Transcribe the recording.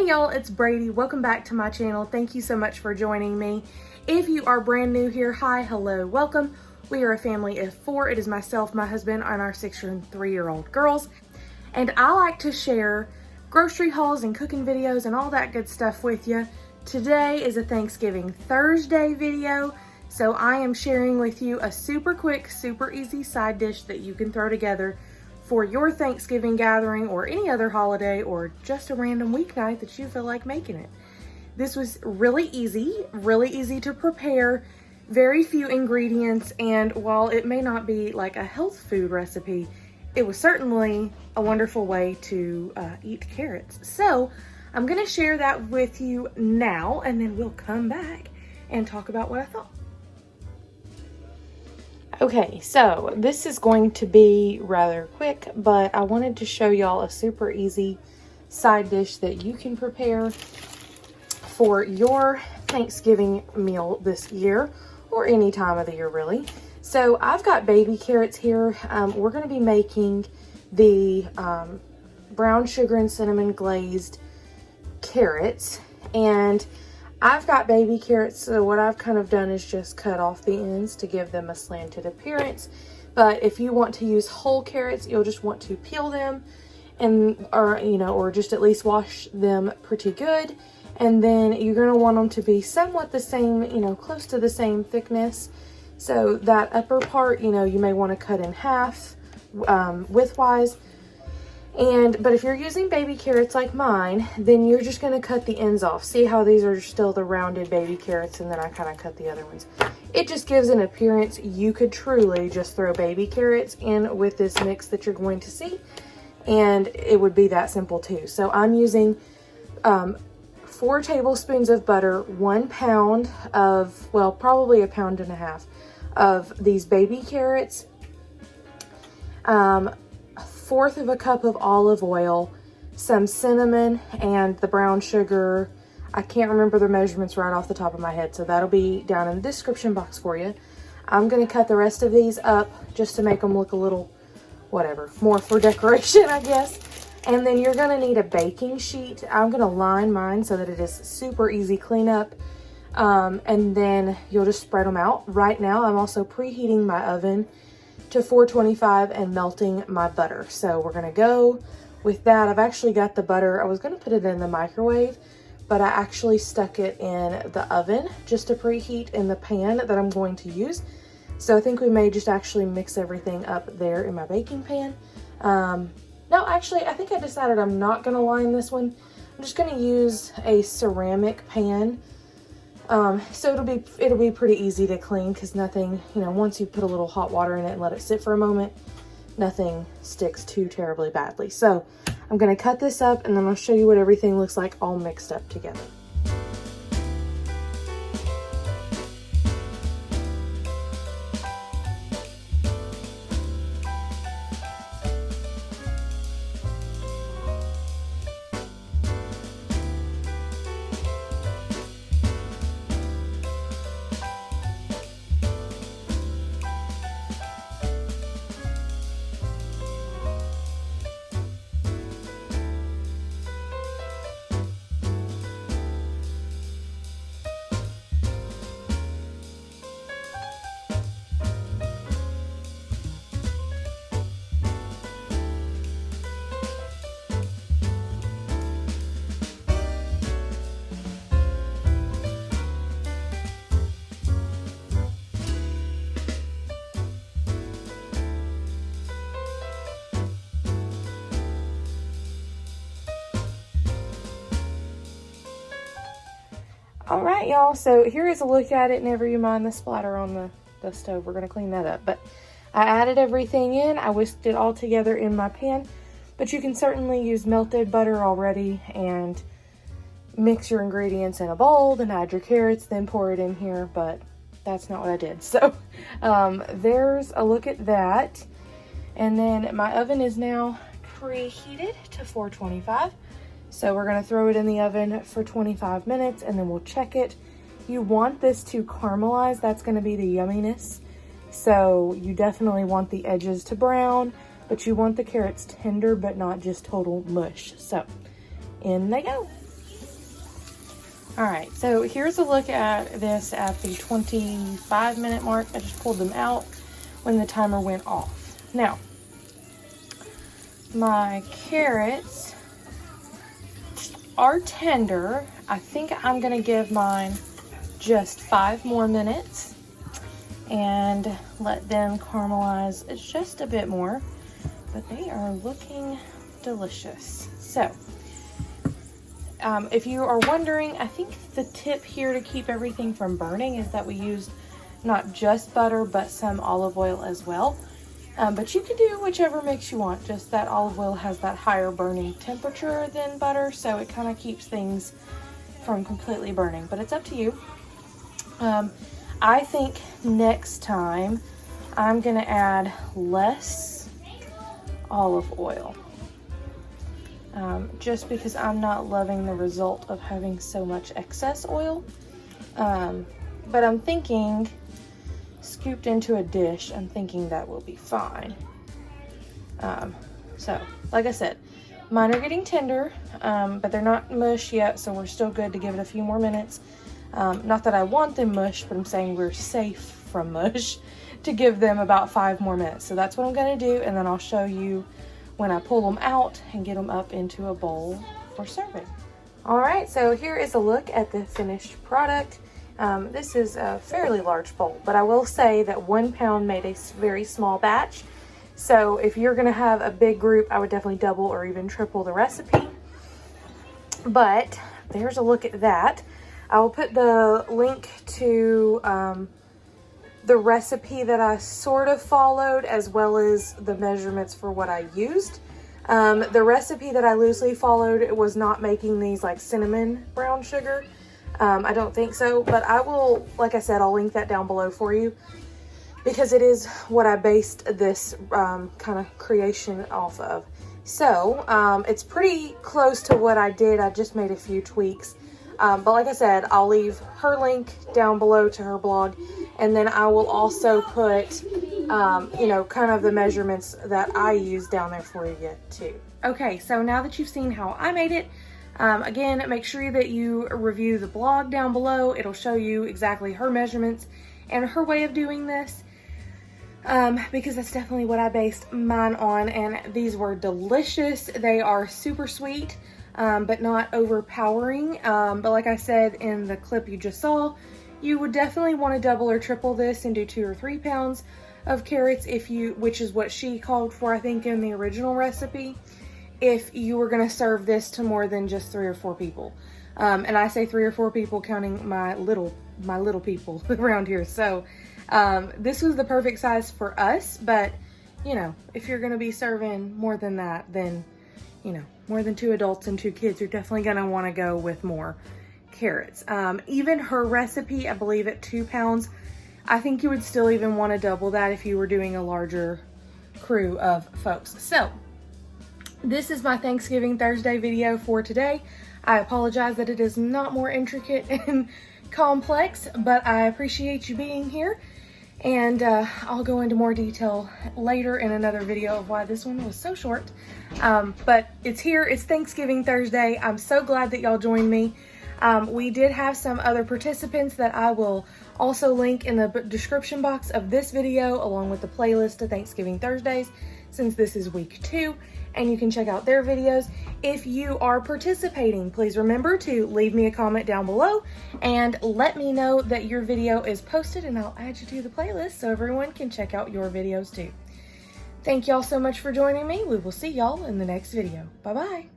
Hey y'all, it's Brady. Welcome back to my channel. Thank you so much for joining me. If you are brand new here, hi, hello, welcome. We are a family of 4. It is myself, my husband, and our 6 and 3-year-old girls. And I like to share grocery hauls and cooking videos and all that good stuff with you. Today is a Thanksgiving Thursday video, so I am sharing with you a super quick, super easy side dish that you can throw together for your Thanksgiving gathering or any other holiday or just a random weeknight that you feel like making it. This was really easy to prepare, very few ingredients, and while it may not be like a health food recipe, it was certainly a wonderful way to eat carrots. So I'm gonna share that with you now, and then we'll come back and talk about what I thought. Okay, so this is going to be rather quick, but I wanted to show y'all a super easy side dish that you can prepare for your Thanksgiving meal this year, or any time of the year really. So I've got baby carrots here. We're going to be making the brown sugar and cinnamon glazed carrots, and I've got baby carrots, so what I've kind of done is just cut off the ends to give them a slanted appearance. But if you want to use whole carrots, you'll just want to peel them or just at least wash them pretty good. And then you're going to want them to be somewhat the same, close to the same thickness. So that upper part, you may want to cut in half widthwise. But if you're using baby carrots like mine, then you're just going to cut the ends off. See how these are still the rounded baby carrots, and then I kind of cut the other ones. It just gives an appearance. You could truly just throw baby carrots in with this mix that you're going to see, and it would be that simple too. So I'm using 4 tablespoons of butter, 1 pound of, well, probably 1.5 pounds of these baby carrots, 1/4 of a cup of olive oil, some cinnamon, and the brown sugar. I can't remember the measurements right off the top of my head, so that'll be down in the description box for you. I'm going to cut the rest of these up just to make them look a little, whatever, more for decoration, I guess. And then you're going to need a baking sheet. I'm going to line mine so that it is super easy cleanup. And then you'll just spread them out. Right now, I'm also preheating my oven to 425 and melting my butter. So we're gonna go with that. I've actually got the butter. I was gonna put it in the microwave, but I actually stuck it in the oven just to preheat in the pan that I'm going to use. So I think we may just actually mix everything up there in my baking pan. No, actually, I think I decided I'm not gonna line this one. I'm just gonna use a ceramic pan. So it'll be pretty easy to clean, because nothing, once you put a little hot water in it and let it sit for a moment, nothing sticks too terribly badly. So I'm going to cut this up, and then I'll show you what everything looks like all mixed up together. All right, y'all, so here is a look at it. Never you mind the splatter on the stove. We're gonna clean that up. But I added everything in. I whisked it all together in my pan, but you can certainly use melted butter already and mix your ingredients in a bowl, then add your carrots, then pour it in here, but that's not what I did. So there's a look at that. And then my oven is now preheated to 425. So we're going to throw it in the oven for 25 minutes, and then we'll check it. You want this to caramelize. That's going to be the yumminess. So you definitely want the edges to brown, but you want the carrots tender, but not just total mush. So in they go. All right, so here's a look at this at the 25-minute mark. I just pulled them out when the timer went off. Now, my carrots are tender. I think I'm gonna give mine just 5 more minutes and let them caramelize just a bit more, but they are looking delicious. So, if you are wondering, I think the tip here to keep everything from burning is that we used not just butter, but some olive oil as well. But you can do whichever makes you want. Just that olive oil has that higher burning temperature than butter, so it kind of keeps things from completely burning. But it's up to you. I think next time I'm gonna add less olive oil. Just because I'm not loving the result of having so much excess oil. But I'm thinking, scooped into a dish, I'm thinking that will be fine. So, like I said, mine are getting tender, but they're not mush yet, so we're still good to give it a few more minutes. Not that I want them mush, but I'm saying we're safe from mush to give them about 5 more minutes. So that's what I'm gonna do, and then I'll show you when I pull them out and get them up into a bowl for serving. All right, so here is a look at the finished product. This is a fairly large bowl, but I will say that 1 pound made a very small batch. So if you're gonna have a big group, I would definitely double or even triple the recipe. But there's a look at that. I will put the link to the recipe that I sort of followed, as well as the measurements for what I used. The recipe that I loosely followed was not making these like cinnamon brown sugar. I don't think so, but I will, like I said, I'll link that down below for you, because it is what I based this kind of creation off of. So it's pretty close to what I did. I just made a few tweaks. But like I said, I'll leave her link down below to her blog, and then I will also put, you know, kind of the measurements that I use down there for you too. Okay, so now that you've seen how I made it, again, make sure that you review the blog down below. It'll show you exactly her measurements and her way of doing this, because that's definitely what I based mine on, and these were delicious. They are super sweet. But not overpowering. But like I said in the clip you just saw, you would definitely want to double or triple this and do 2 or 3 pounds of carrots, which is what she called for, I think, in the original recipe, if you were going to serve this to more than just 3 or 4 people. And I say 3 or 4 people counting my little people around here. So this was the perfect size for us, but you know, if you're going to be serving more than that, then you know, more than 2 adults and 2 kids, you're definitely going to want to go with more carrots. Even her recipe, I believe at 2 pounds, I think you would still even want to double that if you were doing a larger crew of folks. So this is my Thanksgiving Thursday video for today. I apologize that it is not more intricate and complex, but I appreciate you being here. And I'll go into more detail later in another video of why this one was so short. But it's here, it's Thanksgiving Thursday. I'm so glad that y'all joined me. We did have some other participants that I will also link in the description box of this video, along with the playlist of Thanksgiving Thursdays, since this is week 2, and you can check out their videos. If you are participating, please remember to leave me a comment down below and let me know that your video is posted, and I'll add you to the playlist so everyone can check out your videos too. Thank y'all so much for joining me. We will see y'all in the next video. Bye-bye.